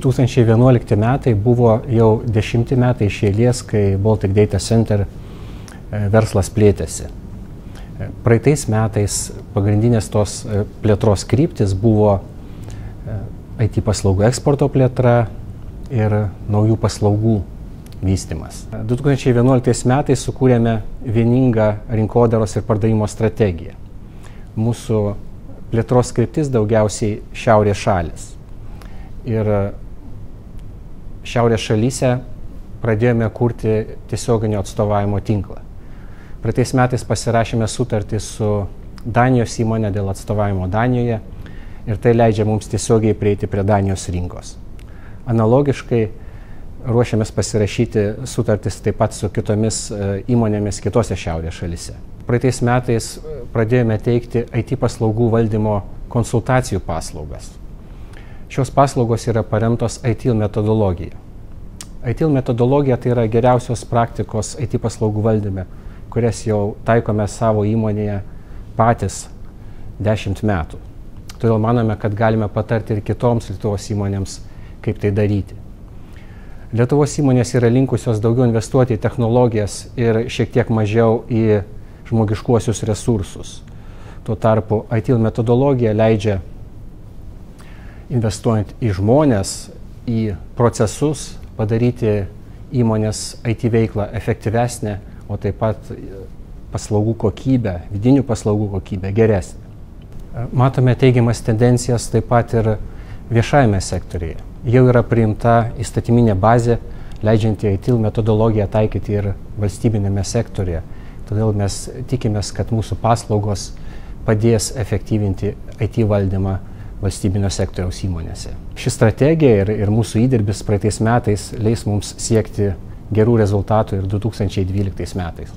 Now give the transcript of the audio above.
2011 metai buvo jau 10 metai iš eilės, kai Baltic Data Center verslas plėtėsi. Praeitais metais pagrindinės tos plėtros kryptis buvo IT paslaugų eksporto plėtra ir naujų paslaugų vystymas. 2011 metais sukūrėme vieningą rinkodaros ir pardavimo strategiją. Mūsų plėtros kryptis daugiausiai šiaurės šalis. Ir šiaurės šalyse pradėjome kurti tiesioginio atstovavimo tinklą. Praeitais metais pasirašėme sutartį su Danijos įmonė dėl atstovavimo Danijoje ir tai leidžia mums tiesiogiai prieiti prie Danijos rinkos. Analogiškai ruošiamės pasirašyti sutartis taip pat su kitomis įmonėmis kitose šiaurės šalyse. Praeitais metais pradėjome teikti IT paslaugų valdymo konsultacijų paslaugas. Šios paslaugos yra paremtos ITIL metodologija. ITIL metodologija tai yra geriausios praktikos IT paslaugų valdyme, kurias jau taikome savo įmonėje patys 10 metų. Todėl manome, kad galime patarti ir kitoms Lietuvos įmonėms, kaip tai daryti. Lietuvos įmonės yra linkusios daugiau investuoti į technologijas ir šiek tiek mažiau į žmogiškuosius resursus. Tuo tarpu ITIL metodologija leidžia, investuojant į žmonės, į procesus, padaryti įmonės IT veiklą efektyvesnę, o taip pat paslaugų kokybę, vidinių paslaugų kokybę geresnę. Matome teigiamas tendencijas taip pat ir viešajame sektoriuje. Jau yra priimta įstatyminė bazė, leidžianti ITIL metodologiją taikyti ir valstybinėme sektoriuje. Todėl mes tikimės, kad mūsų paslaugos padės efektyvinti IT valdymą valstybinio sektoriaus įmonėse. Ši strategija ir mūsų įdirbis praeitais metais leis mums siekti gerų rezultatų ir 2012 metais.